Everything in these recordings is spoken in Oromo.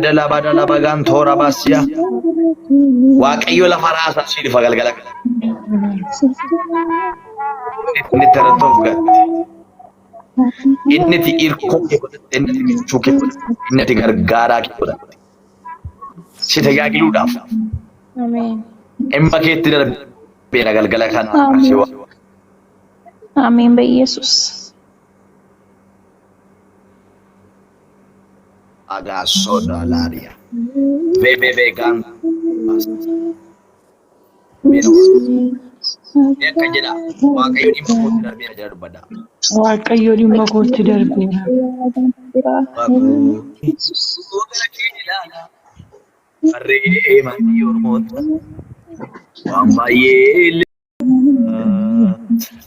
Dala badala bagan thora basya. Waaqayyo lafa raasaa si dhufa galgala. Inni taratoof gatte. Inni ti irkoo kee godhatte, inni ti michuu kee godhatte, inni ti gargaaraa kee godhatte. Si tajaajiluudhaaf. Dhimma keetti darbeera galgala kana. Ameen በኢየሱስ Agasoda laria. Bebe gan. Ya kajela. Waaqayyo dhimma kootti darbeera jedha dubbadha. Waaqayyo dhimma kootti darbeera. Gara kee ilaala. Harree maatii Oromoota. Waan baay'ee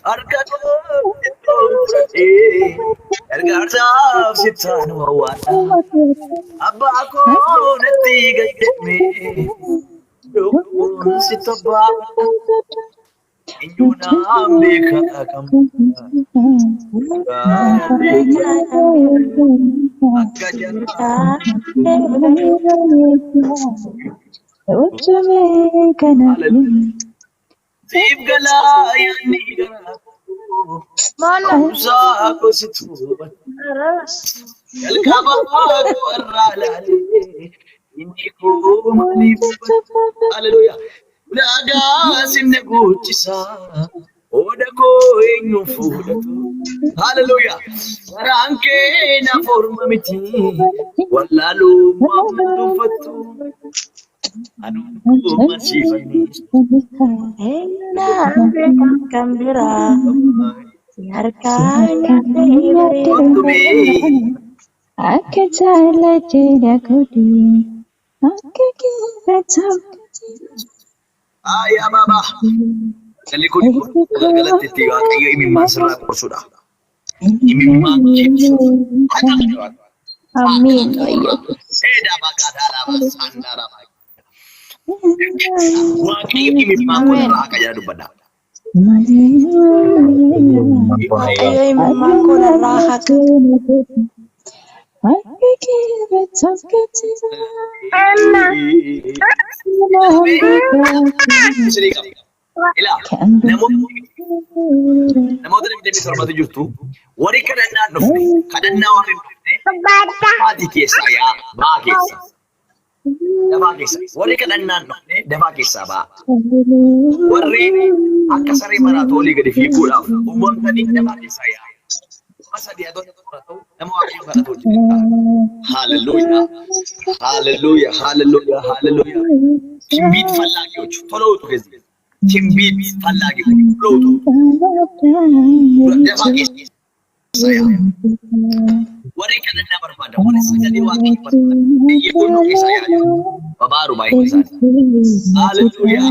harka kootti fudhatee gargaarsaaf sittaan wawwaadha. Abbaa koo natti gaddame lubbuun si tobbaadha. Eenyuunaan beekaa kam akka jannaa siif galaa yaadni garaa kuusaa kositu jalqaba koo irraa laalee inni koo maaliif haleluuyaa ulaagaa sinne guuchisaa oda koo eenyu fuudhatu haleluuyaa garaan kee naaf orma miti wallaalummaa manduufattu aduun masiifanii Kambira akka jaallatee kudi akka keessa Ayah baba. Kali kun galatti itti waaqayyo imimmaan sirraa qorsuudha. Imimmaan keessa. Amin. Seedaa maqaa lama sandaara baay'ee. Waaqayyo imimmaan kun irraa akka jedha dubbadha. Waaqayyo imimmaan kun irraa akka namoota namni torbatu jirtu warri kadhannaa dhufne kadhannaa warri dhufne maatii keessaa yaa baa keessa dafaa keessa warri kadhannaa dhufne dafaa keessaa baa warri akka saree maraatu olii gadi fiiguudhaaf uumamtanii dafaa keessaa yaa Hallelujah, hallelujah, hallelujah, hallelujah. Timbit falagi ochu, tolo utu kezi. Timbit falagi ochu, tolo utu. Defa kesi saya. Wari kana na berbada, wari sekali wakil berbada. Ibu nuki saya ya, baru baik sana. Hallelujah.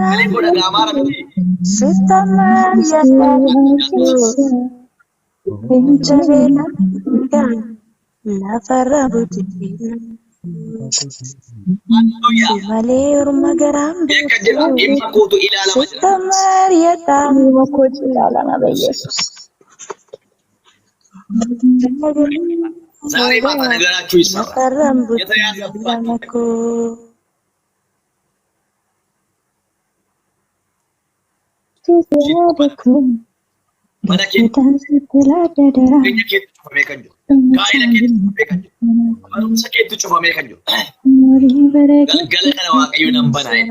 Kali kau dah gambar ni. Sitaman ya Pinjavela la farrabuti Maleur magaram Maria tamu makotu ilaalama በኢየሱስ ዛሬ ማታ ነገራችሁ ይሰራል የተያዘባችሁ mana kita kayaknya kita coba mekan jo kaya kita mekan jo baru sakit itu coba mekan jo gal kana waaqayyo nan bana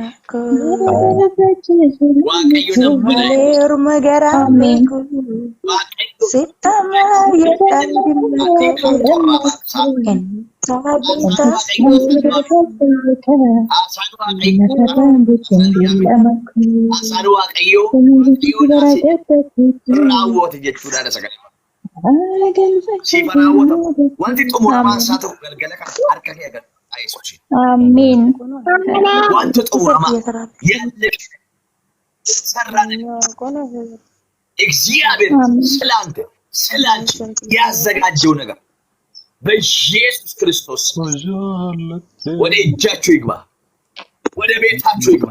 waaqayyo nan bana rumah garam sitama ya asal waaqayyo raawwate jechuudha dha sagal sifa raawwata wanti xumuramaan isaa ta'u galgala kan harka kee agar ayesuusin Amin. wanti xumuramaa yalle sarraan እግዚአብሔር ስላንተ ስላንቺ ያዘጋጀው ነገር በኢየሱስ ክርስቶስ ወደ እጃችሁ ይግባ ወደ ቤታችሁ ይግባ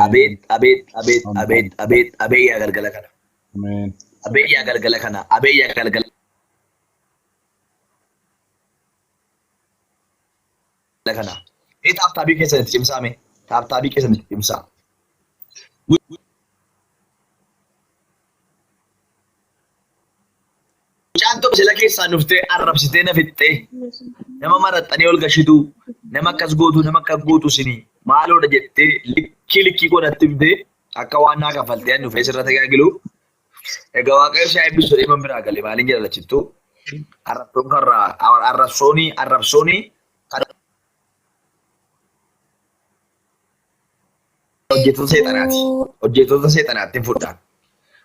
አቤት አቤት አቤት አቤት አቤት አቤት ያገልገለ ከነ Abeyyaa galgala kana. Abeyyaa galgala kana. Taaptaabii keessanitti cimsaame. Taaptaabii keessanitti cimsaa. Mucaan tokko sila keessaa dhuftee arrabsitee na fixxee nama maraxxanii ol gashitu nama akkas gootu sinii maaloodha jettee likkii godhatti fidee akka waan naa kaffaltee dhufee sirra tajaajilu. Egaa waaqayyo si eebbisu dhimma biraa galee maaliin jedha lachittuu arrabsoonii kan hojjettoota seexanaati. Hojjettoota seexanaatti hin fudhaan.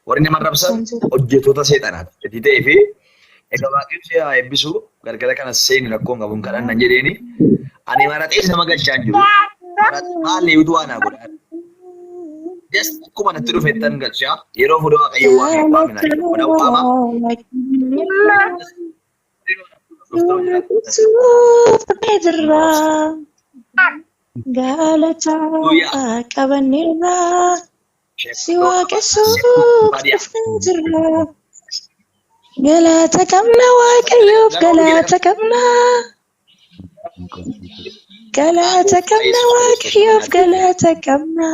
Warri nama arrabsan hojjettoota seexanaati. Gadi ta'ee fi egaa waaqayyo si eebbisu galgala kana seeni rakkoon qabuun kadhannan jedheeni ani maraxees nama galchaan jiru. Maalli utuu waan haa godhan. Just akkuma natti dhufeettan galchaa yeroo fuudhaa waaqayyo waan waaminaa Galataa qabanirraa si waaqessuuf jirra. Galata qabna waaqayyoof galata qabna. Galata qabna waaqayyoof galata qabna.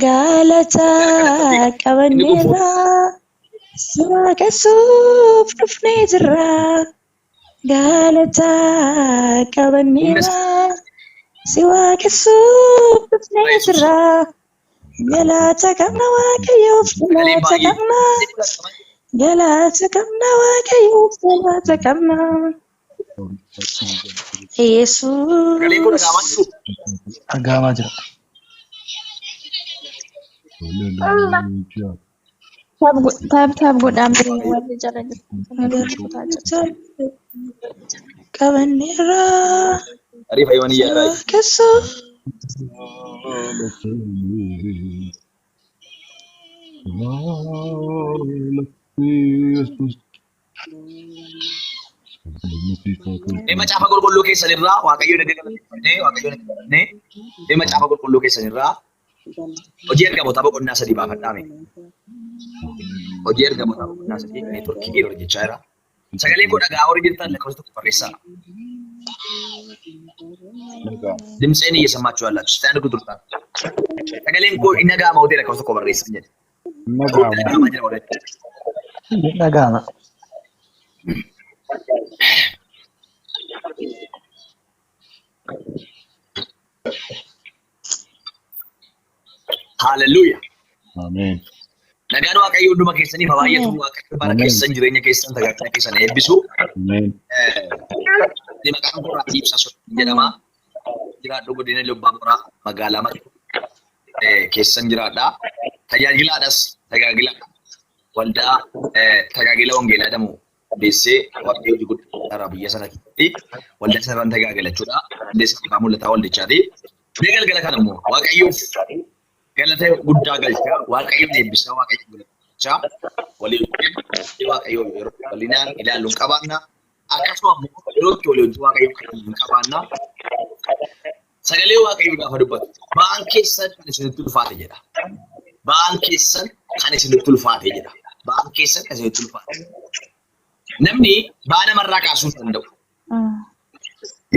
Galata qabanirraa si waaqessuuf dhufnee jirra. Galata qabanirraa si waaqessuuf dhufnee jirra. Galata qabna waaqayyoof galata qabna. Galata qabna waaqayyoof galata qabna. Yesuus. Agama jira. Taap godhaan biree warri jala qabanirraa Ariif ayyamanii yaadaa. waaqessuuf Dhimma caafa qulqulluu keessanirraa waaqayyo nagee dhimma caafa qulqulluu keessanirraa hojii ergamoota boqonnaa 3 baafadhaame. Hojii ergamoota boqonnaa 3 neetworkii yeroo hojjechaa jira. Sagaleen koo dhagaa horii jirtan lakkoofsa tokko barreessaa. Dimtseen እየሰማችሁ ያላችሁ እስቲ አንድ ቁጥር ጣፍ Sagaleen koo inni dhagaama hoteela lakkoofsa tokko barreessaa jedhe. Dhagaama. Hallelujah. Amen. Nagaan waaqayyo hunduma keessaniif baay'atu waaqayyo bara keessan jireenya keessan tajaajila keessan eebbisu. Amen. Maqaan koo Raajii Ibsaa jedhama. Jiraadhu godina Lubbaa Boraa magaalaa keessan jiraadha. Tajaajilaadhas tajaajila waldaa tajaajila wangeelaa jedhamu deessee waaqayyo hojii guddaa biyya sanatti waldaa sanarraan tajaajilachuudha. Deessee ifaa mul'ataa waldichaati. Mee galgala kana immoo waaqayyoof galata guddaa galchaa waaqayyoon eebbisaa waaqayyo galchaa walii waaqayyo yeroo walinaan ilaaluun qabaanna akkasuma yerootti walii hojii waaqayyo kan qabaanna sagalee waaqayyo gaafa dubbatu ba'aan keessan kan isinitti ulfaate jedha. Ba'aan keessan kan isinitti ulfaate jedha. Ba'aan keessan kan isinitti ulfaate. Namni ba'aa namarraa kaasuu hin danda'u.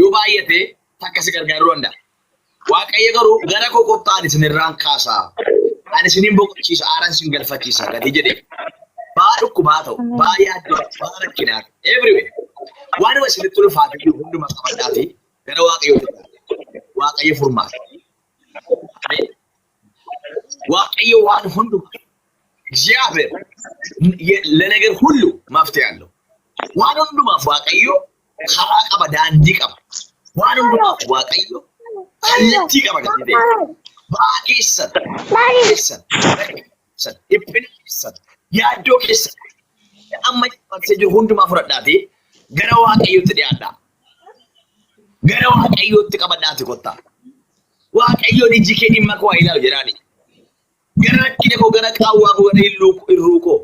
Yoo baay'ate takka si gargaaruu danda'a. Waaqayyo garuu gara koo kottaa ani isinirraan kaasaa. Ani isinin boqochiisa, aaraan isin galfachiisa gadi jedhee. Ba'aa dhukkubaa ta'u, ba'aa yaaddoo, ba'aa rakkinaa everywhere. Waanuma isinitti ulfaate hundumaa qabadhaati gara waaqayyo furmaata. Waaqayyo waan hundumaa እግዚአብሔር ለነገር ሁሉ መፍትሄ አለው። ዋን hundumaaf waaqayyo karaa qaba, daandii qaba. Waan hundumaaf waaqayyo kallattii qaba gadi ta'e. Ba'aa keessan, dhiphina keessan, yaaddoo keessan amma farsee jiru hundumaa fudhadhaati gara waaqayyootti dhiyaadhaa. Gara waaqayyootti qabadhaati kottaa. Waaqayyoon iji kee dhimma koo haa ilaalu jedhaani. Gara rakkina koo, gara qaawwaa koo, gara hirruu koo,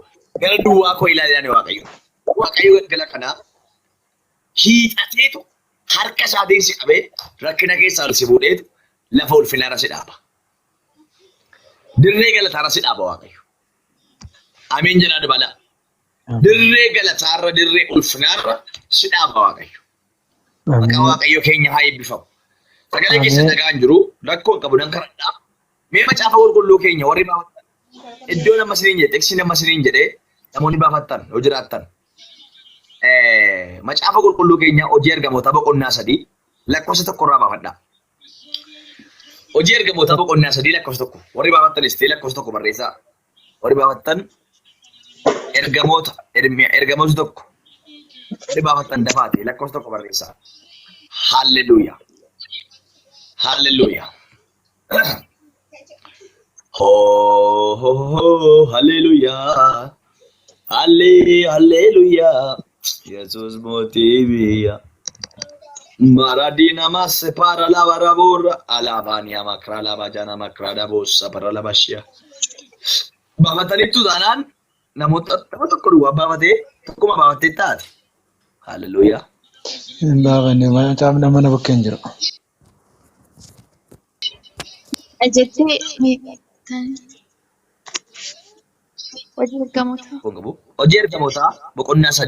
gara duwwaa koo ilaali jedhani waaqayyo. Waaqayyo galgala kanaa hiixateetu harka isaatiin si qabee rakkina keessaa ol si fuudheetu lafa ulfinaa irra si dhaaba. Dirree galataa irra si dhaaba waaqayyo. Ameen jedhaa dabala. Dirree galataarra dirree ulfinaarra si dhaaba Waaqayyo. Maqaa Waaqayyo keenya haa eebbifamu. Sagalee keessa dhagaan jiru rakkoo qabu nan kadhadhaa. Mee macaafa qulqulluu keenya warri baafattan iddoo nama siniin jedhe tekstii nama siniin jedhee namoonni baafattan yoo jiraattan macaafa qulqulluu keenya hojii ergamoota boqonnaa 3 lakkoofsa 1 irraa baafadhaa. Hojii ergamoota boqonnaa 3 lakkoofsa 1 warri baafattan istee lakkoofsa 1 barreessaa. Warri baafattan ergamoota 1 warri baafattan dafaati lakkoofsa 1 barreessaa. Hallelujah. Hallelujah. Oh, hallelujah. Hallelujah. Jesus motivia. Maradina masse para la barabora. Alabania makra la bajana makra da bossa para la bashia. Babatani tu danan. Namoota tokko duwwaa baafatee tokkuma baafatee taate. Hallelujah. Baafanne mana caafna mana bakkeen jira. Jettee hojii ergamoota. Hojii ergamootaa boqonnaa 3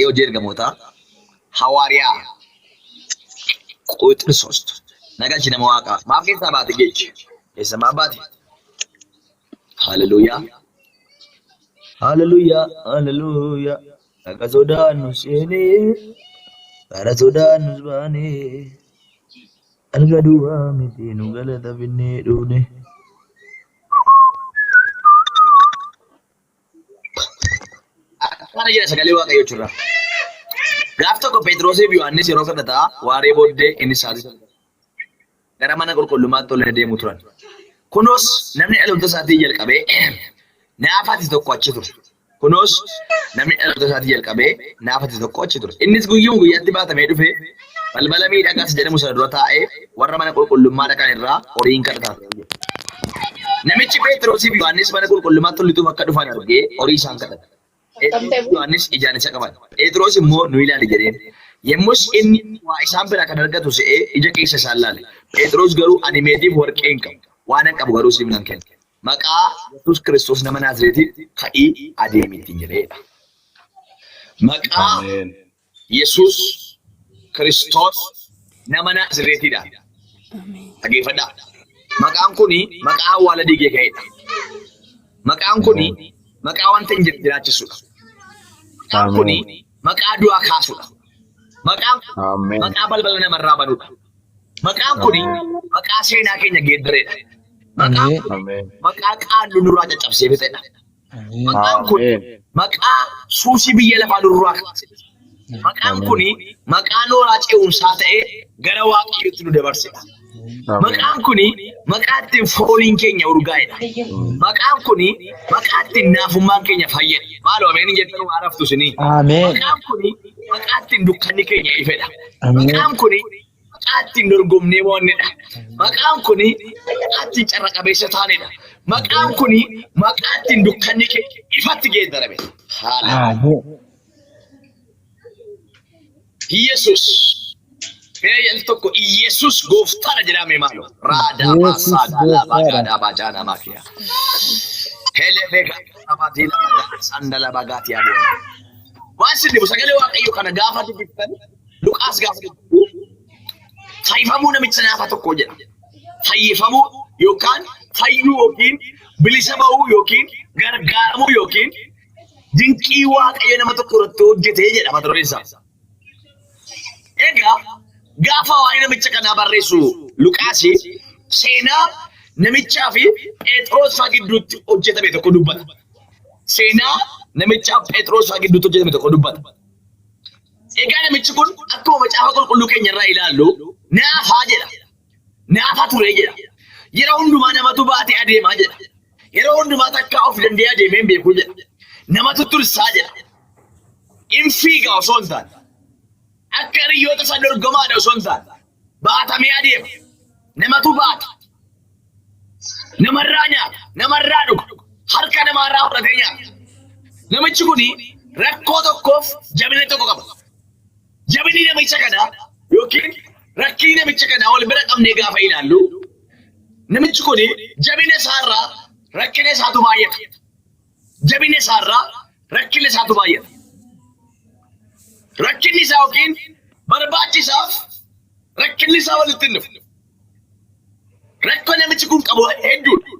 hojii ergamootaa hawaariyaa Quxir 3 nagalchi nama waaqaa maaf keessaa baate geechi keessa maaf baate. Hallelujah. Hallelujah. Hallelujah. Akka sodaannu seenee gara sodaannus baanee alga duwwaa miti nu galata finnee dhuune. Akkana jedha sagalee Waaqayyoo jirra. Gaaf tokko Phexrosii fi Yohaannis yeroo kadhataa waaree booddee inni saatii gara mana qulqullummaatti ol deemu turan. Kunoos namni dhaloota isaatii jalqabee naafati tokko achi ture. Kunoos namni dhaloota isaatii jalqabee naafati tokko achi ture. Innis guyyaatti baatamee dhufee balbala miidhagaas jedhamu sana dura taa'ee warra mana qulqullummaa dhaqan irraa horiin kadhataa ture. Namichi Phexrosii fi Yohaannis mana qulqullummaatti tolituuf akka dhufan argee horii isaan kadhate. Yohaannis ijaan isa qaban. Phexros immoo nu ilaali jedheen. Yemmus inni waa isaan bira kan argatu se'ee ija keessa isaan laale. Phexros garuu ani meetiif warqee hin qabu. Waan hin qabu garuu siif nan kenna. Maqaa Yesuus Kiristoos nama Naazreetiin ka'ii adeemiitiin jedheedha. Maqaa Yesuus Kiristoos nama Naazreetiidhaan. Dhageeffadhaa. Maqaan kuni maqaa awwaala diigee ka'eedha. Maqaan kuni maqaa wanta hin jiraachisudha. Maqaan kuni maqaa du'aa kaasudha. Maqaan maqaa balbala namarraa banudha. Maqaan kuni maqaa seenaa keenya geeddareedha. Maqaa qaallu nurraa caccabsee fixedha. Maqaan kuni maqaa suusii biyya lafaa nurraa kaasedha. Maqaan kuni maqaa nooraa ce'umsaa ta'ee gara Waaqayyootti nu dabarsedha. Maqaan kuni maqaa ittiin fooliin keenya urgaa'edha. Maqaan kuni maqaa ittiin naafummaan keenya fayyada. Maaloo ameen jettan waan haftu isinii. Maqaan kuni maqaa ittiin dukkanni keenya ifedha. Maqaan kuni maqaa ittiin dorgomnee mo'annedha. Maqaan kuni maqaa ittiin carra qabeessa taanedha. Maqaan kuni maqaa ittiin dukkanni keenya ifatti geeddarame. Yesus. Fayal tokko Yesus gooftaadha jedhamee maaloo raadaa baasaa dhalaa baagaadhaa baajaa maafiya. Heelee beekaa afatii lafa sandala bagaatii adeema. Waan sinni sagalee Waaqayyoo kana gaafa dubbiftan Luqaas gaafa dubbifu fayyifamuu namicha naafa tokko jedha. Fayyifamuu yookaan fayyuu yookiin bilisa ba'uu yookiin gargaaramuu yookiin dinqii Waaqayyo nama tokko irratti hojjetee jedha mata dureen isaa. Egaa gaafa waa'ee namicha kanaa barreessu Luqaasi seenaa namichaa fi Phexros fa'aa gidduutti hojjetame tokko dubbata. Seenaa namichaa fi Phexros fa'aa gidduutti hojjetame tokko dubbata. Egaa namichi kun akkuma macaafa qulqulluu keenya irraa ilaallu naafaa jedha. Naafa ture jedha. Yeroo hundumaa namatu baatee adeemaa jedha. Yeroo hundumaa takkaa of danda'ee adeemee hin beeku jedha. Namatu tursaa jedha. In fiigaa osoo hin taane. Akka hiriyoota isaa dorgomaadha osoo hin taane baatamee adeema. Namatu baata. Namarraa nyaata. Namarraa dhuga. Harka namaarraa fudhatee nyaata. Namichi kuni rakkoo tokkoof jabina tokko qaba. Jabinni namicha kanaa yookiin rakkii namicha kanaa wal bira qabnee gaafa ilaallu namichi kuni jabina isaarraa rakkina isaatu baay'ata. Jabina isaarraa rakkina isaatu baay'ata. Rakkinni isaa yookiin barbaachisaaf rakkinni isaa walitti hin dhufu. Rakkoo namichi kun qabu hedduudha.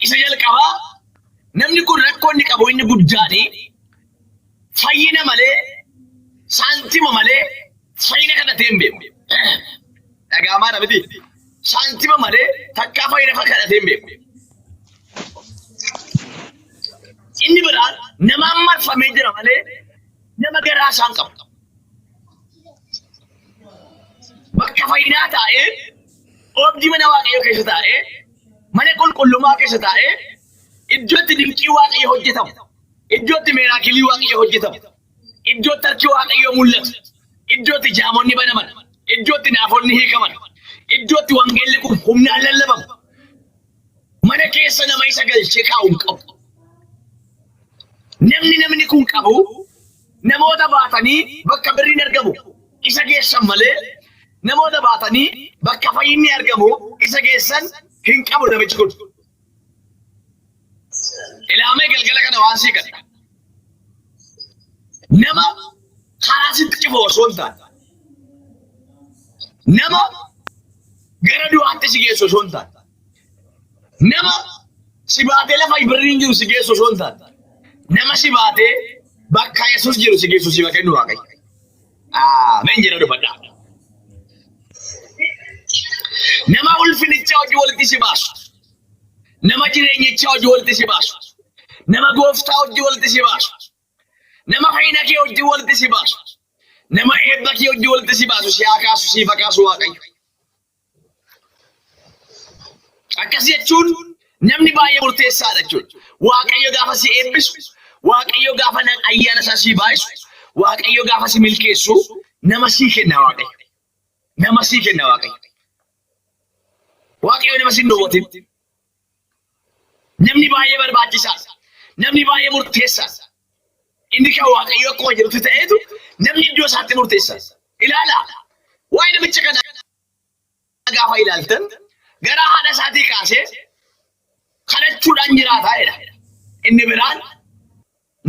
Isa jalqabaa namni kun rakkoo inni qabu inni guddaani fayyina malee saantima malee fayyina kadhatee hin beeku. Dhagaamaa dhabiti saantima malee takkaa fayyina kadhatee hin beeku. Inni biraan nama marfamee jira malee nama garaa isaan qabu. Bakka fayyinaa taa'ee oobdii mana waaqayyoo keessa taa'ee mana qulqullummaa keessa taa'ee iddootti dinqii waaqayyoo hojjetamu, iddootti meeraakilii waaqayyoo hojjetamu, iddootti harki waaqayyoo mul'atu, iddootti jaamonni banaman, iddootti naafonni hiikaman, iddootti wangeelli kun humnaan lallabamu. Mana keessa nama isa galchee kaa'u hin qabu. Namni kun qabu namoota baatanii bakka birriin argamu isa geessan malee namoota baatanii bakka fayyinni argamu isa geessan hin qabu namichi kun. Ilaamee galgala kana waan sii gadha. Nama karaa sitti cufu osoo hin taane, nama gara du'aatti si geessu osoo hin taane, nama si baatee lafa birriin jiru si geessu osoo hin taane, nama si baatee bakka Yesuus jiru si geessu si bakka inni waaqayyo. Ameen jedha dubbadhaa. Nama ulfinichaa hojii walitti si baasu, nama jireenyichaa hojii walitti si baasu, nama gooftaa hojii walitti si baasu, nama fayyina kee hojii walitti si baasu, nama eebba kee hojii walitti si baasu si haa kaasu siif haa kaasu waaqayyo. Akkas jechuun namni baay'ee murteessaadha jechuudha. Waaqayyo gaafa si eebbisu, waaqayyo gaafa ayyaana isaa si baasu, waaqayyo gaafa si milkeessu nama sii kenna waaqayyo. Nama sii kenna waaqayyo. Waaqayyo nama sin dhowwatin. Namni baay'ee barbaachisaadha. Namni baay'ee murteessaadha. Inni kan waaqayyo akkuma jirutti ta'eetu namni iddoo isaatti murteessaadha. Ilaalaa. Waa'ee namicha kana gaafa ilaaltan gara haadha isaatii kaasee kadhachuudhaan jiraataa jedha. Inni biraan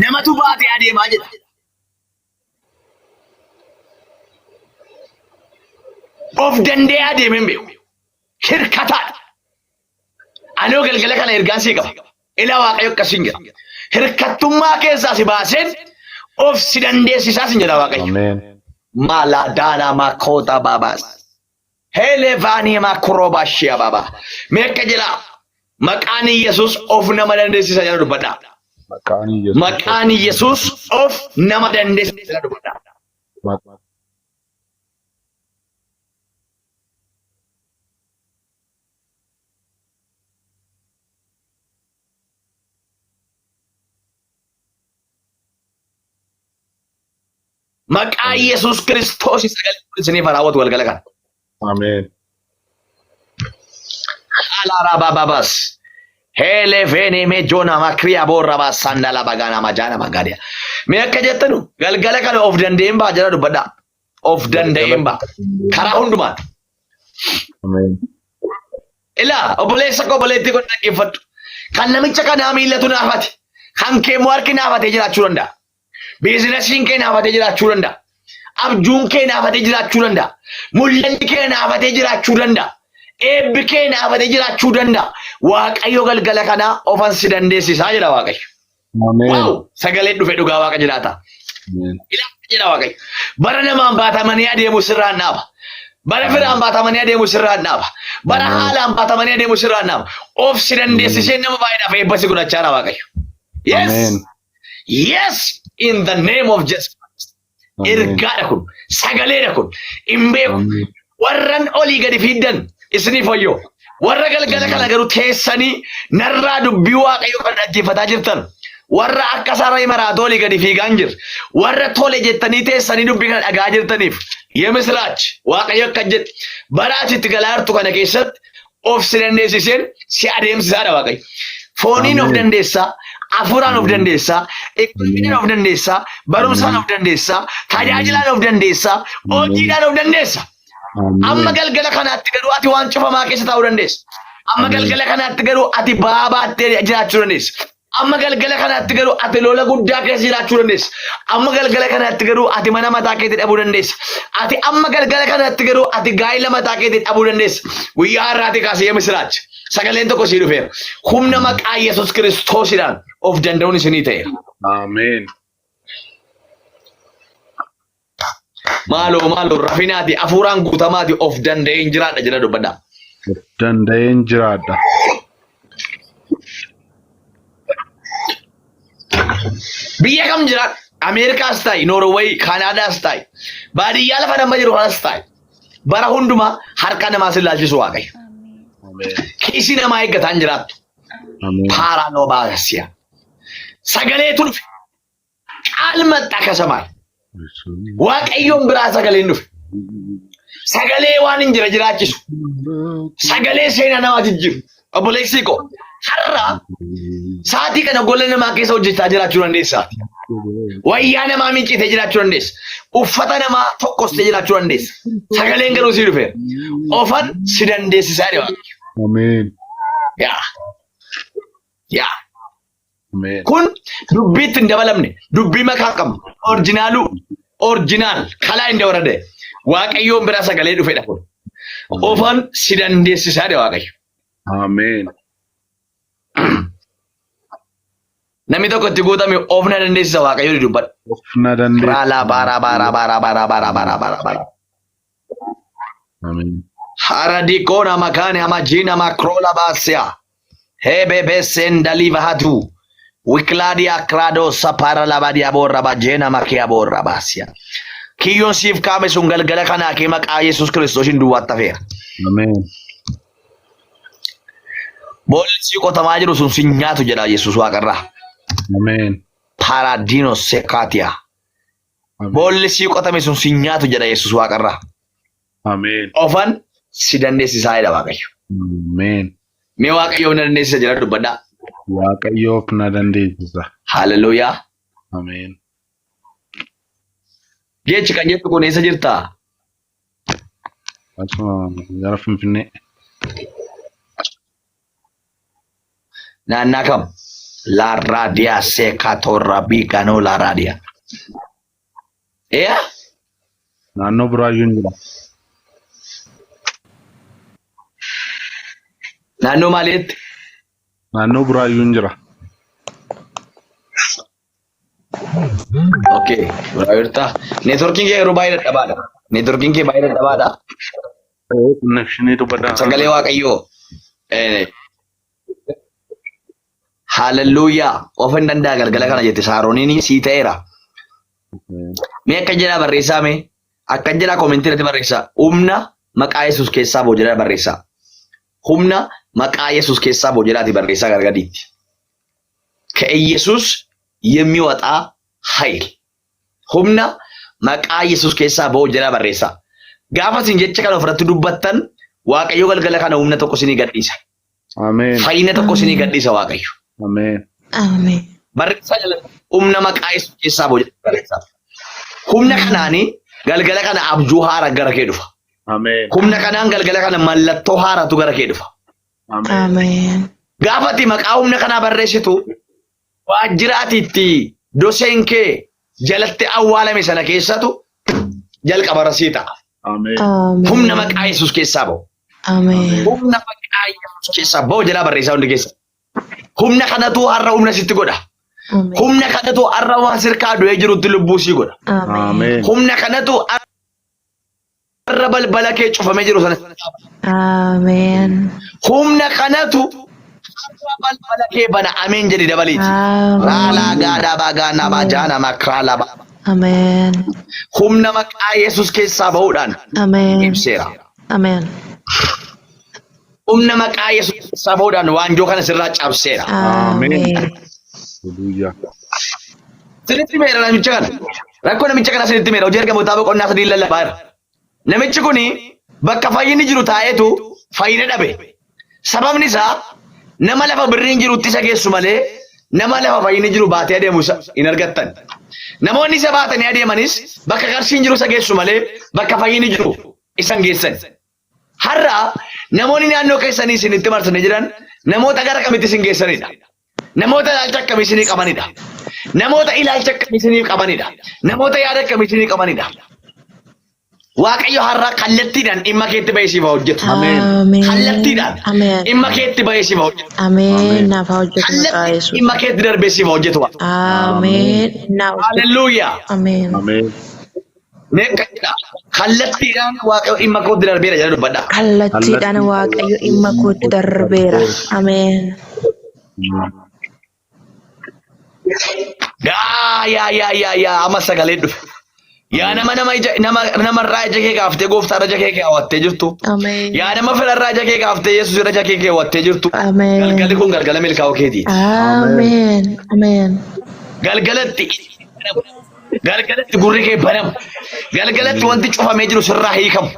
namatu baatee adeemaa jedha. Of danda'ee adeemee hin beeku. Hirkataadha. Anoo galgala kana ergaan sii qaba. Ilaa waaqayyo akkasiin jira. Hirkattummaa keessaa si baaseen of si dandeessisaa sin jedha waaqayyo. Malaadaana makoota baabaas. Heelevaanii makurobaashia baabaa. Meeqa jira maqaan Yesuus of nama dandeessisa jedha dubbadhaa. Maqaan Yesuus of nama dandeessisa jedha dubbadhaa. Maqaa Yesuus Kiristoos sagalee isiniif raawwatu galgala kana. Ameen. Alaara bababas. Hele vene me jona makriya borra ba sandala bagana majana magadia. Me akka jettanu galgala kana of danda'een baa jira dubbadhaa. Of danda'een baa. Karaa hundumaan. Ameen. Ilaa obboleessa koo obboleettii kun dhaggeeffadhu. Kan namicha kanaa miillatu naafate. Kan kee harki naafatee jiraachuu danda'a. Biizinasiin kee naafatee jiraachuu danda'a. Abjuun kee naafatee jiraachuu danda'a. Mul'anni kee naafatee jiraachuu danda'a. Eebbi kee naafatee jiraachuu danda'a. Waaqayyo galgala kanaa ofan si dandeessisaa jedha Waaqayyo. Waaw sagalee dhufe dhugaa Waaqa jiraata. Ilaaha jedha Waaqayyo. Bara namaan baatamanii adeemu sirraan dhaaba. Bara firaan baatamanii adeemu sirraan dhaaba. Bara haalaan baatamanii adeemu sirraan dhaaba. Of si dandeessisee nama baay'eedhaaf eebbasi godhachaa dha Waaqayyo. Yes. Yes. In the name of Jesus Christ. Ergaadha kun, sagaleedha kun, hin beeku. Warran olii gadi fiddan isiniif wayyoo. Warra galgala kana garuu teessanii narraa dubbii Waaqayyoo kan dhaggeeffataa jirtan. Warra akka sarara maraatoo olii gadi fiigaan jir. Warra tole jettanii teessanii dubbii kana dhagaa jirtaniif. Yemisraach Waaqayyo akka jedhe bara asitti galaartu kana keessatti of si dandeessiseen si adeemsisaadha Waaqayyo. Fooniin of dandeessaa. Afuuraan of dandeessaa, eeguudhaan of dandeessaa, barumsaan of dandeessaa, tajaajilaan of dandeessaa, hojiidhaan of dandeessaa. Amma galgala kanaatti garuu ati waan cufamaa keessa taa'uu dandeessa. Amma galgala kanatti garuu ati ba'aa baattee jiraachuu dandeessa. Amma galgala kanatti garuu ati lola guddaa keessa jiraachuu dandeessa. Amma galgala kanatti garuu ati mana mataa keetii dhabuu dandeessa. Ati amma galgala kanatti garuu ati gaa'ila mataa keetii dhabuu dandeessa. Guyyaa har'aati kaasee misiraachi. Sagaleen tokko sii dhufeera. Humna maqaa Yesuus Kiristoosiidhaan of danda'uun isinii ta'eera. Ameen. Maaloo rafinaati hafuuraan guutamaati of danda'een jiraadha jedha dubbadhaa. Danda'een jiraadha. Biyya kam jiraadha? Ameerikaas ta'e, Noorweey, Kaanaadaas ta'e, baadiyyaa lafa nama jiru kanas ta'e, bara hundumaa harka namaa si ilaalchisu Waaqayyo. Ameen. Kiisii namaa eeggataan jiraattu. Ameen. Paaraa noo baasiya. Sagaleetu dhufe. Qaalmaxxa akkasumaan. Waaqayyoon biraa sagaleen dhufe. Sagalee waan hin jiraachisu. Sagalee seenaa namaa jijjiiru. Obboleessi koo har'a sa'aatii kana gola namaa keessa hojjechaa jiraachuu dandeessa. Wayyaa namaa miicitee jiraachuu dandeessa. Uffata namaa tokkostee jiraachuu dandeessa. Sagaleen garuu sii dhufeera. Ofan si dandeessisaa dha Waaqayyo. Ameen. Yaa. Ameen. Kun dubbiitti hin dabalamne. Dubbii makaa qabna. Orjinaal kalaa hin dabalamne. Waaqayyoon biraa sagalee dhufedha kun. Ofan si dandeessisaa dha Waaqayyo. Ameen. Namni tokko itti guutame of na dandeessisa Waaqayyo dubbadha. Of na dandeessisa. Raalaa baara. Ameen. Haradikona makane amajina makrola basia. Hebebe sendaliva hatu. Wikladia krado sapara labadia borra bajena makia borra basia. Kiyon sif kame sungal gala kana ke maqaa Yesuus Kiristoosiin duwwaatti feera. Ameen. Boolli si qotamaa jiru sun si nyaatu jedha Yesuus Waaqarraa. Ameen. Paradino sekatia. Boolli si qotame sun si nyaatu jedha Yesuus Waaqarraa. Ameen. Ofan si dandeessisaa jedha Waaqayyo. Ameen. Mee Waaqayyo na dandeessisa jedha dubbadhaa. Waaqayyoof na dandeessisa. Hallelujaa. Ameen. Geechi kan jettu kun eessa jirtaa? Asuma gara Finfinnee. Naannaa kam? La radia sekatorra biikanoo la radia. Naannoo Buraayyuun jira. Naannoo maaliitti? Naannoo Buraayyuun jira. Okay, Buraayyuurtaa. Neetworkiin kee yeroo baay'ee dadhabaadha. Neetworkiin kee baay'ee dadhabaadha. Nafshinii dubbadhaa. Sagalee Waaqayyoo. Hallelujaa. Of hin danda'a galgala kana jette Saarooniin sii ta'eera. Mee akka jedhaa barreessaa mee? Akka jedhaa koomentii irratti barreessaa. Humna maqaa Yesuus keessaa boo jedhaa barreessaa. Humna maqaa Yesuus keessaa boo jedhaati barreessaa gargadiitti. ከኢየሱስ የሚወጣ ኃይል ሁምና መቃ ኢየሱስ ኬሳ በው ጀራ በሬሳ ጋፋሲን ጀቸ ከነ ፍረቱ ዱበተን ዋቀዮ ገልገለ ከነ ሁምና ተቆ ሲኒ ገዲሳ አሜን ፋይነ ተቆ ሲኒ ገዲሳ ዋቀዮ አሜን አሜን በሬሳ ጀለ ሁምና መቃ ኢየሱስ ኬሳ በው ጀራ በሬሳ ሁምና ከናኒ ገልገለ ከነ አብጁ ሃራ ገረከ ዱፋ አሜን ሁምና ከናን ገልገለ ከነ መለቶ ሃራቱ ገረከ ዱፋ አሜን ጋፋቲ መቃ ሁምና ከና በሬሲቱ Waajjiraatiitti doseen kee jalatti awwaalame sana keessatu jalqaba rasii ta'a. Ameen. Humna maqaa Yesuus keessaa ba'u. Ameen. Humna maqaa Yesuus keessaa ba'u jedhaa barreessaa hundi keessa. Humna kanatu har'a humna sitti godha. Humna kanatu har'a waan sirkaa du'ee jirutti lubbuu sii godha. Ameen. Humna kanatu har'a balbala kee cufamee jiru sana. Ameen. Humna kanatu balbala kee bana ameen jedhi dabaliiti. Raalaa gaadhaa baagaanaa baajaana makraalaa baa. Ameen. Humna maqaa Yesuus keessaa ba'uudhaan Ameen. ibseera. Ameen. Humna maqaa Yesuus keessaa ba'uudhaan waanjoo kana sirraa cabseera. Ameen. Haleluuyaa. Sinitti meera namicha kana. Rakkoo namicha kana sinitti meera. Hojii ergamoota boqonnaa sadii lallabaa jira. Namichi kuni bakka fayyinni jiru taa'eetu fayyina dhabe. Sababni isaa nama lafa birriin jirutti isa geessu malee nama lafa fayyinni jiru baatee adeemu hin argattan. Namoonni isa baatanii adeemanis bakka qarshiin jiru isa geessu malee bakka fayyinni jiru isan geessan. Har'a Namoonni naannoo keessanii isinitti marsanii jiran namoota gara kamitti isin geessanidha. Namoota ilaalcha akkamii isinii qabanidha. Namoota ilaalcha akkamii isinii qabanidha. Namoota yaada akkamii isinii qabanidha. Waaqayyo har'a kallattiidhaan dhimma keetti bahee siif hojjetu. Ameen. Kallattiidhaan Ameen. dhimma keetti bahee siif hojjetu. Ameen. Naaf haa hojjetu maqaa Kallattii Yesuus. dhimma keetti darbee siif hojjetu. Ameen. Naaf hojjetu. Hallelujaa. Ameen. Ameen. Kallattiidhaan waaqayyo dhimma kootti darbeera jedha dubbadha. Kallattiidhaan Waaqayyo dhimma kootti darbeera. Ameen. Yaa amma sagalee dhufe. Yaa namarraa ija kee kaaftee gooftaarra ija kee kaawwattee jirtu. Ameen. Yaa nama filarraa ija kee kaaftee Yesuus irra ija kee kaawwattee jirtu. Ameen. Galgalli kun galgala milkaa'uu keeti. Ameen. Ameen. Galgalatti gurri kee banamu. Galgalatti wanti cufamee jiru sirraa hiikamu.